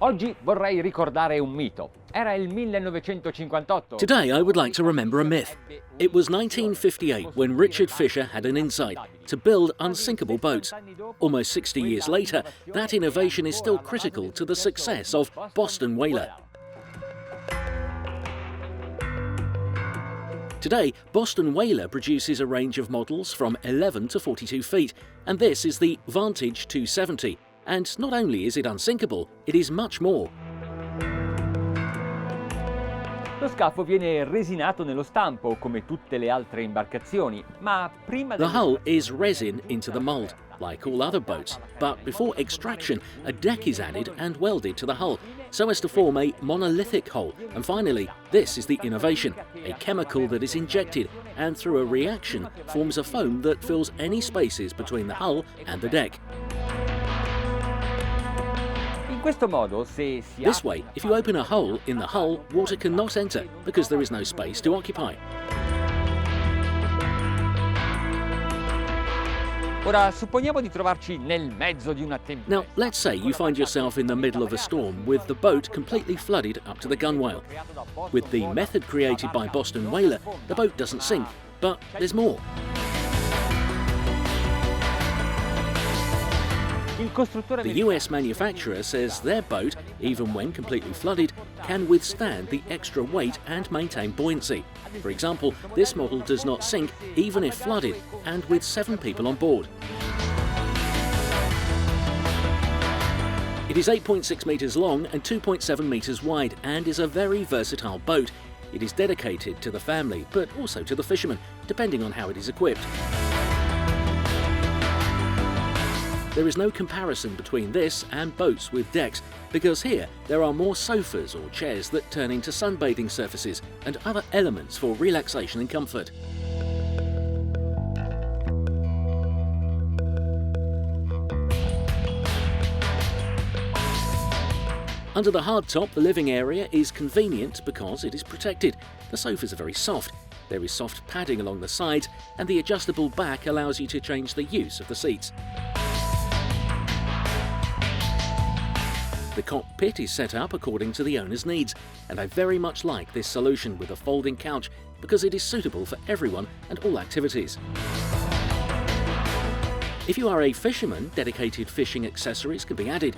Oggi vorrei ricordare un mito. Era il 1958. Today I would like to remember a myth. It was 1958 when Richard Fisher had an insight to build unsinkable boats. Almost 60 years later, that innovation is still critical to the success of Boston Whaler. Today, Boston Whaler produces a range of models from 11 to 42 feet, and this is the Vantage 270. And not only is it unsinkable, it is much more. Lo scafo viene resinato nello stampo, come tutte le altre imbarcazioni, ma prima The hull is resin into the mould, like all other boats, but before extraction, a deck is added and welded to the hull, so as to form a monolithic hull. And finally, this is the innovation, a chemical that is injected and through a reaction forms a foam that fills any spaces between the hull and the deck. This way, if you open a hole in the hull, water cannot enter because there is no space to occupy. Ora, supponiamo di trovarci nel mezzo di una tempesta. Now, let's say you find yourself in the middle of a storm with the boat completely flooded up to the gunwale. With the method created by Boston Whaler, the boat doesn't sink, but there's more. The US manufacturer says their boat, even when completely flooded, can withstand the extra weight and maintain buoyancy. For example, this model does not sink even if flooded, and with 7 people on board. It is 8.6 metres long and 2.7 metres wide and is a very versatile boat. It is dedicated to the family, but also to the fishermen, depending on how it is equipped. There is no comparison between this and boats with decks, because here there are more sofas or chairs that turn into sunbathing surfaces and other elements for relaxation and comfort. Under the hardtop, the living area is convenient because it is protected. The sofas are very soft. There is soft padding along the sides, and the adjustable back allows you to change the use of the seats. The cockpit is set up according to the owner's needs, and I very much like this solution with a folding couch because it is suitable for everyone and all activities. If you are a fisherman, dedicated fishing accessories can be added.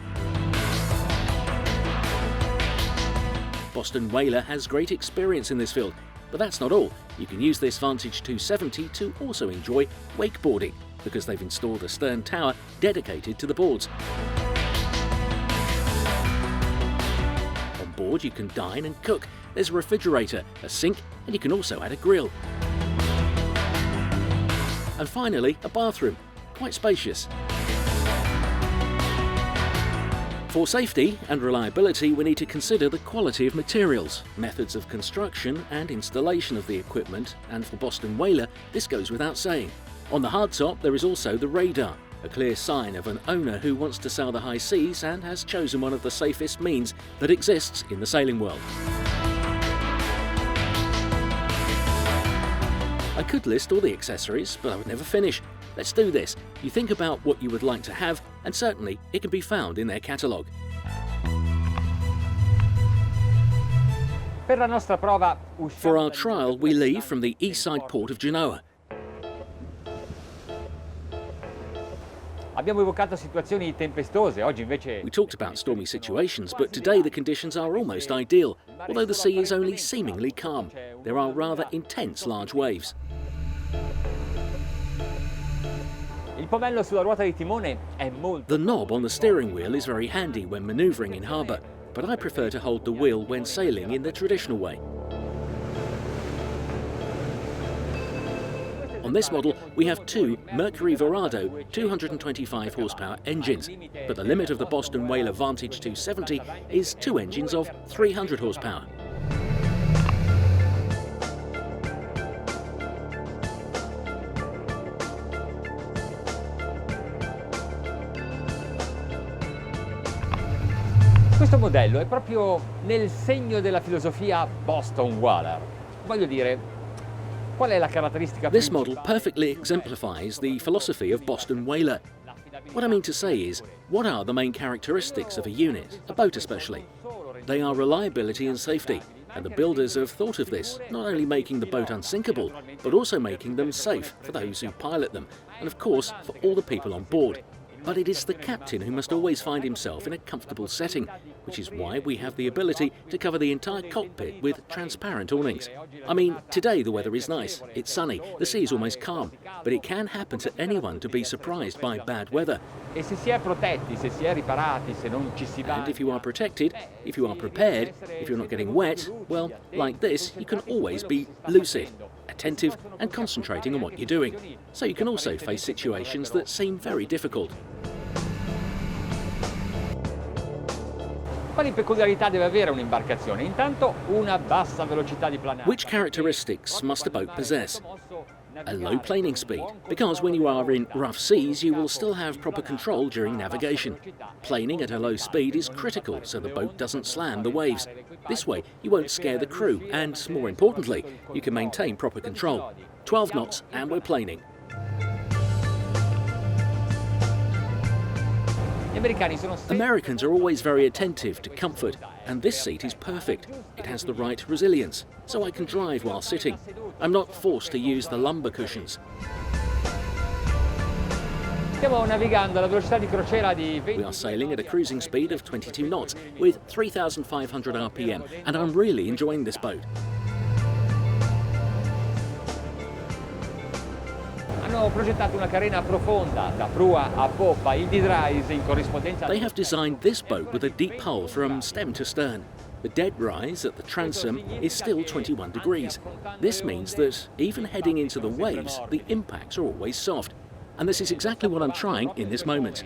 Boston Whaler has great experience in this field, but that's not all. You can use this Vantage 270 to also enjoy wakeboarding because they've installed a stern tower dedicated to the boards. On board you can dine and cook. There's a refrigerator, a sink, and you can also add a grill. And finally, a bathroom, quite spacious. For safety and reliability, we need to consider the quality of materials, methods of construction and installation of the equipment, and for Boston Whaler, this goes without saying. On the hardtop, there is also the radar, a clear sign of an owner who wants to sail the high seas and has chosen one of the safest means that exists in the sailing world. I could list all the accessories, but I would never finish. Let's do this. You think about what you would like to have, and certainly it can be found in their catalogue. For our trial, we leave from the east side port of Genoa. We talked about stormy situations, but today the conditions are almost ideal, although the sea is only seemingly calm. There are rather intense large waves. The knob on the steering wheel is very handy when manoeuvring in harbour, but I prefer to hold the wheel when sailing in the traditional way. On this model, we have 2 Mercury Verado 225 horsepower engines, but the limit of the Boston Whaler Vantage 270 is 2 engines of 300 horsepower. Questo modello è proprio nel segno della filosofia Boston Whaler. Voglio dire, qual è la caratteristica This model perfectly exemplifies the philosophy of Boston Whaler. What I mean to say is, what are the main characteristics of a unit, a boat especially? They are reliability and safety, and the builders have thought of this, not only making the boat unsinkable, but also making them safe for those who pilot them, and of course for all the people on board. But it is the captain who must always find himself in a comfortable setting, which is why we have the ability to cover the entire cockpit with transparent awnings. I mean, today the weather is nice, it's sunny, the sea is almost calm, but it can happen to anyone to be surprised by bad weather. And if you are protected, if you are prepared, if you're not getting wet, well, like this, you can always be lucid, attentive and concentrating on what you're doing. So you can also face situations that seem very difficult. Quali peculiarità deve avere un'imbarcazione? Intanto una bassa velocità di planare. Which characteristics must a boat possess? A low planing speed, because when you are in rough seas you will still have proper control during navigation. Planing at a low speed is critical so the boat doesn't slam the waves. This way you won't scare the crew and, more importantly, you can maintain proper control. 12 knots and we're planing. Americans are always very attentive to comfort, and this seat is perfect. It has the right resilience, so I can drive while sitting. I'm not forced to use the lumbar cushions. We are sailing at a cruising speed of 22 knots with 3,500 RPM, and I'm really enjoying this boat. They have designed this boat with a deep hull from stem to stern. The dead rise at the transom is still 21 degrees. This means that even heading into the waves, the impacts are always soft. And this is exactly what I'm trying in this moment.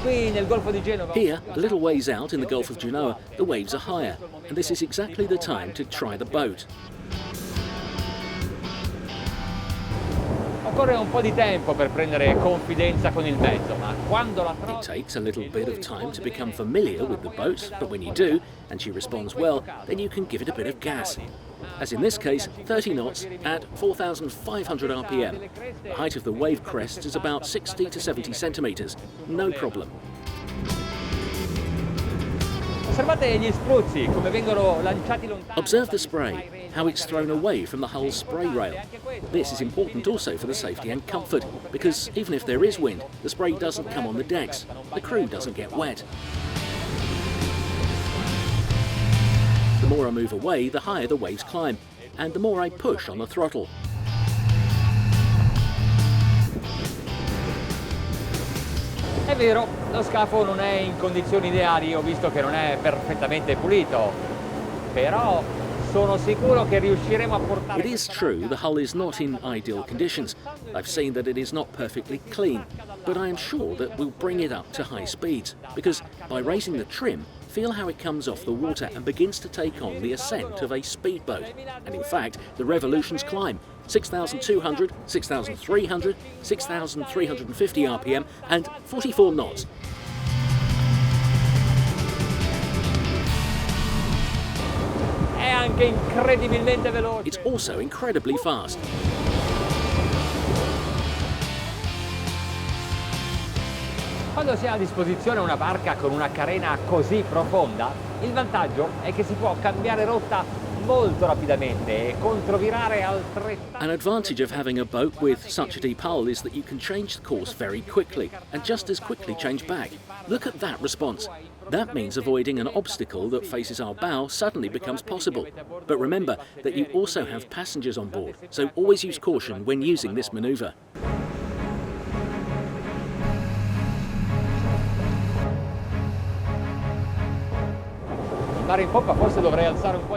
Here, a little ways out in the Gulf of Genoa, the waves are higher, and this is exactly the time to try the boat. It takes a little bit of time to become familiar with the boat, but when you do, and she responds well, then you can give it a bit of gas. As in this case, 30 knots at 4,500 RPM. The height of the wave crest is about 60 to 70 centimetres. No problem. Observe the spray, how it's thrown away from the hull's spray rail. This is important also for the safety and comfort, because even if there is wind, the spray doesn't come on the decks. The crew doesn't get wet. The more I move away, the higher the waves climb, and the more I push on the throttle. È vero, lo scafo non è in condizioni ideali, ho visto che non è perfettamente pulito, però sono sicuro che riusciremo a portare... It is true the hull is not in ideal conditions. I've seen that it is not perfectly clean, but I am sure that we'll bring it up to high speeds, because by raising the trim, feel how it comes off the water and begins to take on the ascent of a speedboat. And in fact, the revolutions climb. 6,200, 6,300, 6,350 RPM and 44 knots. It's also incredibly fast. Quando si ha a disposizione una barca con una carena così profonda, il vantaggio è che si può cambiare rotta molto rapidamente e controvirare altrettanto. An advantage of having a boat with such a deep hull is that you can change the course very quickly and just as quickly change back. Look at that response. That means avoiding an obstacle that faces our bow suddenly becomes possible. But remember that you also have passengers on board, so always use caution when using this maneuver.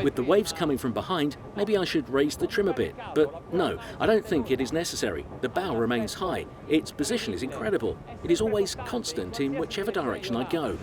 With the waves coming from behind, maybe I should raise the trim a bit, but no, I don't think it is necessary. The bow remains high. Its position is incredible. It is always constant in whichever direction I go.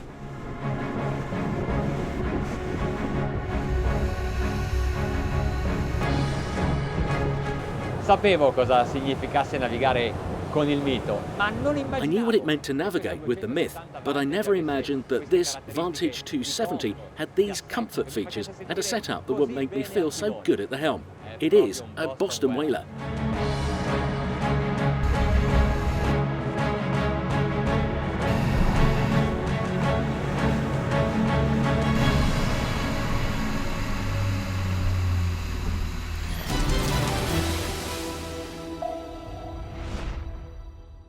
Sapevo cosa significasse navigare con il mito, ma non immaginavo. I knew what it meant to navigate with the myth, but I never imagined that this Vantage 270 had these comfort features and a setup that would make me feel so good at the helm. It is a Boston whaler.